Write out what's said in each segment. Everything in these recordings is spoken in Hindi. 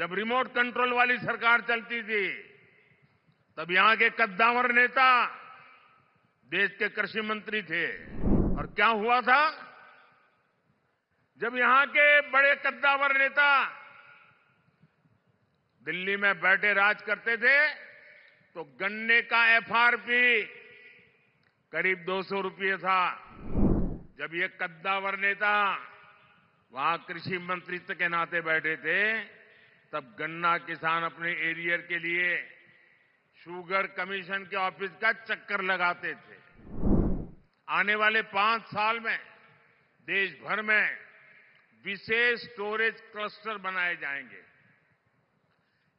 जब रिमोट कंट्रोल वाली सरकार चलती थी तब यहां के कद्दावर नेता देश के कृषि मंत्री थे। और क्या हुआ था? जब यहां के बड़े कद्दावर नेता दिल्ली में बैठे राज करते थे तो गन्ने का एफआरपी करीब 200 रुपये था। जब ये कद्दावर नेता वहां कृषि मंत्रित्व के नाते बैठे थे तब गन्ना किसान अपने एरिया के लिए शुगर कमीशन के ऑफिस का चक्कर लगाते थे। आने वाले 5 साल में देश भर में विशेष स्टोरेज क्लस्टर बनाए जाएंगे।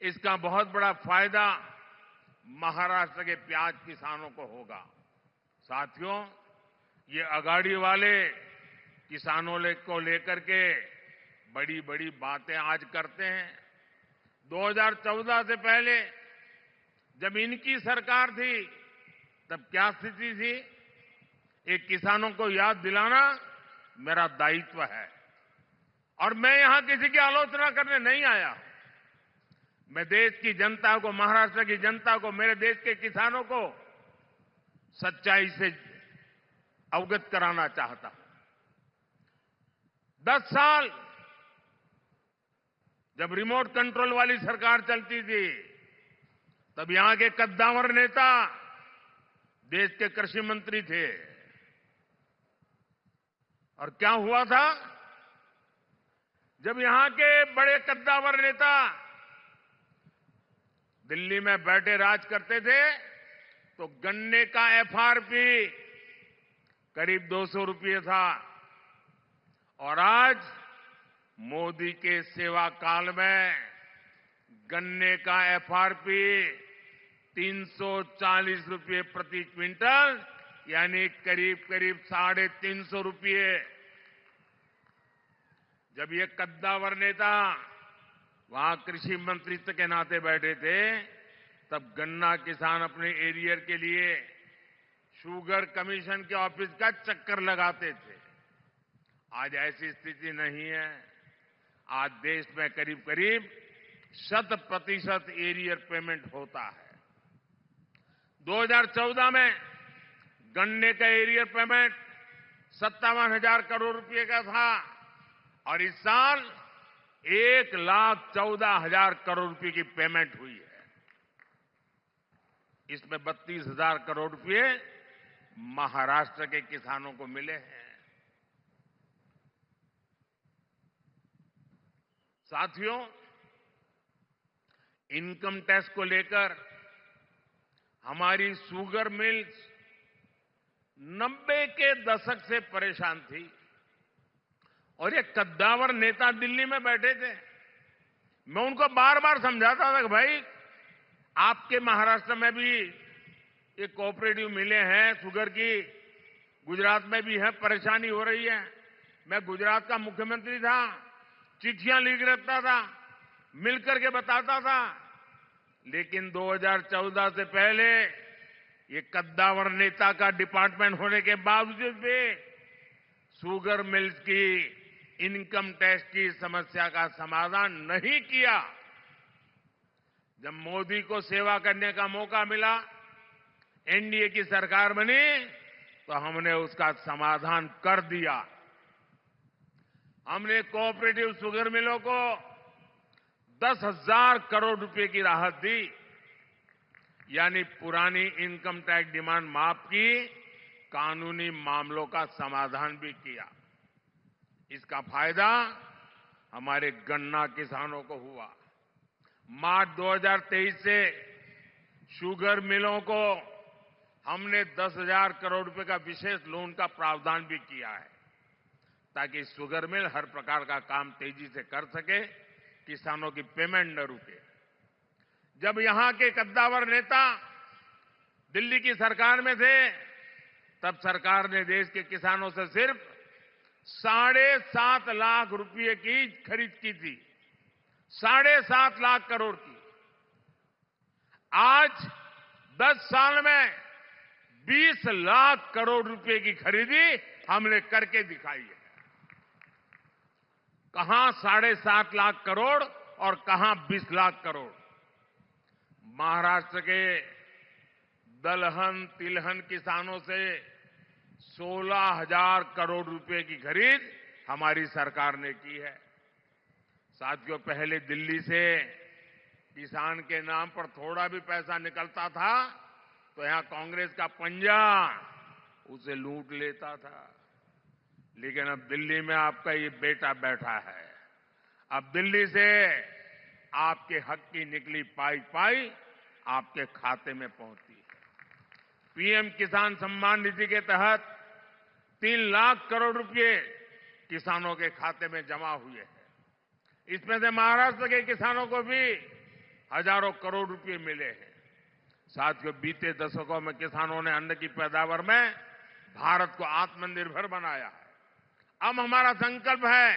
इसका बहुत बड़ा फायदा महाराष्ट्र के प्याज किसानों को होगा। साथियों, ये अगाड़ी वाले किसानों को लेकर के बड़ी बड़ी बातें आज करते हैं। 2014 से पहले जब इनकी सरकार थी तब क्या स्थिति थी? एक किसानों को याद दिलाना मेरा दायित्व है। और मैं यहां किसी की आलोचना करने नहीं आया। मैं देश की जनता को, महाराष्ट्र की जनता को, मेरे देश के किसानों को सच्चाई से अवगत कराना चाहता हूं। 10 साल जब रिमोट कंट्रोल वाली सरकार चलती थी तब यहां के कद्दावर नेता देश के कृषि मंत्री थे। और क्या हुआ था? जब यहां के बड़े कद्दावर नेता दिल्ली में बैठे राज करते थे तो गन्ने का एफआरपी करीब 200 रुपये था। और आज मोदी के सेवा काल में गन्ने का एफआरपी 340 रुपये प्रति क्विंटल, यानी करीब करीब 350 रुपये। जब ये कद्दावर नेता वहां कृषि मंत्रित्व के नाते बैठे थे तब गन्ना किसान अपने एरिया के लिए शुगर कमीशन के ऑफिस का चक्कर लगाते थे। आज ऐसी स्थिति नहीं है। आज देश में करीब करीब 100% एरियर पेमेंट होता है। 2014 में गन्ने का एरियर पेमेंट 57,000 करोड़ रुपए का था और इस साल 1,14,000 करोड़ रुपए की पेमेंट हुई है। इसमें 32,000 करोड़ रुपए महाराष्ट्र के किसानों को मिले हैं। साथियों, इनकम टैक्स को लेकर हमारी शुगर मिल्स 90 के दशक से परेशान थी और ये कद्दावर नेता दिल्ली में बैठे थे। मैं उनको बार बार समझाता था कि भाई, आपके महाराष्ट्र में भी ये कोऑपरेटिव मिले हैं शुगर की, गुजरात में भी है, परेशानी हो रही है। मैं गुजरात का मुख्यमंत्री था, चिट्ठियां लिख रखता था, मिलकर के बताता था। लेकिन 2014 से पहले ये कद्दावर नेता का डिपार्टमेंट होने के बावजूद भी शुगर मिल्स की इनकम टैक्स की समस्या का समाधान नहीं किया। जब मोदी को सेवा करने का मौका मिला, एनडीए की सरकार बनी, तो हमने उसका समाधान कर दिया। हमने कोऑपरेटिव शुगर मिलों को 10,000 करोड़ रुपए की राहत दी, यानी पुरानी इनकम टैक्स डिमांड माफ की, कानूनी मामलों का समाधान भी किया। इसका फायदा हमारे गन्ना किसानों को हुआ। मार्च 2023 से शुगर मिलों को हमने 10,000 करोड़ रुपए का विशेष लोन का प्रावधान भी किया है, ताकि शुगर मिल हर प्रकार का काम तेजी से कर सके, किसानों की पेमेंट न रुके। जब यहां के कद्दावर नेता दिल्ली की सरकार में थे, तब सरकार ने देश के किसानों से सिर्फ 7.5 लाख रुपए की खरीद की थी, 7.5 लाख करोड़ की। आज 10 साल में 20 लाख करोड़ रुपए की खरीदी हमने करके दिखाई है। कहां 7.5 लाख करोड़ और कहां 20 लाख करोड़। महाराष्ट्र के दलहन तिलहन किसानों से 16,000 करोड़ रुपए की खरीद हमारी सरकार ने की है। साथियों, पहले दिल्ली से किसान के नाम पर थोड़ा भी पैसा निकलता था तो यहां कांग्रेस का पंजा उसे लूट लेता था। लेकिन अब दिल्ली में आपका ये बेटा बैठा है। अब दिल्ली से आपके हक की निकली पाई पाई आपके खाते में पहुंचती है। पीएम किसान सम्मान निधि के तहत 3 लाख करोड़ रुपए किसानों के खाते में जमा हुए हैं। इसमें से महाराष्ट्र के किसानों को भी हजारों करोड़ रुपए मिले हैं। साथियों, बीते दशकों में किसानों ने अन्न की पैदावार में भारत को आत्मनिर्भर बनाया है। अब हमारा संकल्प है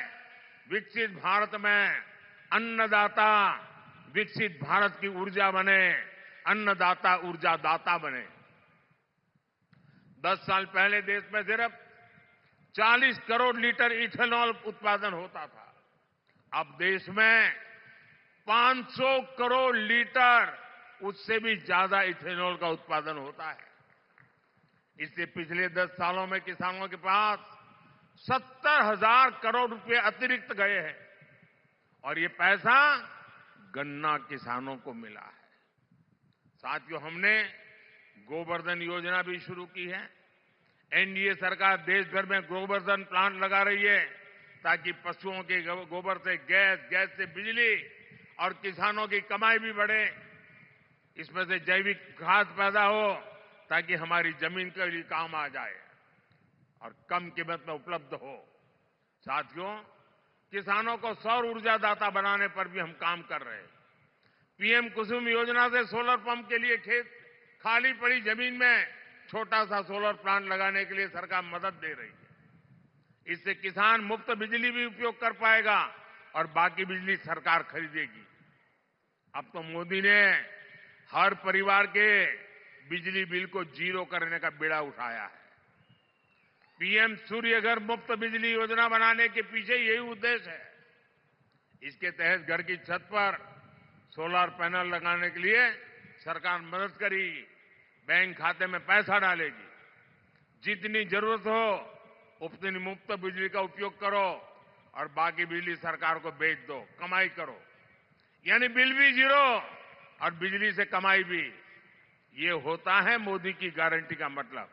विकसित भारत में अन्नदाता विकसित भारत की ऊर्जा बने, अन्नदाता ऊर्जा दाता बने। 10 साल पहले देश में सिर्फ 40 करोड़ लीटर इथेनॉल उत्पादन होता था। अब देश में 500 करोड़ लीटर उससे भी ज्यादा इथेनॉल का उत्पादन होता है। इससे पिछले 10 सालों में किसानों के पास 70,000 करोड़ रुपए अतिरिक्त गए हैं और ये पैसा गन्ना किसानों को मिला है। साथियों, हमने गोवर्धन योजना भी शुरू की है। एनडीए सरकार देश भर में गोवर्धन प्लांट लगा रही है ताकि पशुओं के गोबर से गैस से बिजली और किसानों की कमाई भी बढ़े। इसमें से जैविक खाद पैदा हो ताकि हमारी जमीन के लिए काम आ जाए और कम कीमत में उपलब्ध हो। साथियों, किसानों को सौर ऊर्जा दाता बनाने पर भी हम काम कर रहे हैं। पीएम कुसुम योजना से सोलर पंप के लिए खाली पड़ी जमीन में छोटा सा सोलर प्लांट लगाने के लिए सरकार मदद दे रही है। इससे किसान मुफ्त बिजली भी उपयोग कर पाएगा और बाकी बिजली सरकार खरीदेगी। अब तो मोदी ने हर परिवार के बिजली बिल को 0 करने का बीड़ा उठाया है। पीएम सूर्य घर मुफ्त बिजली योजना बनाने के पीछे यही उद्देश्य है। इसके तहत घर की छत पर सोलर पैनल लगाने के लिए सरकार मदद करेगी, बैंक खाते में पैसा डालेगी। जितनी जरूरत हो उतनी मुफ्त बिजली का उपयोग करो और बाकी बिजली सरकार को बेच दो, कमाई करो। यानी बिल भी 0 और बिजली से कमाई भी। ये होता है मोदी की गारंटी का मतलब।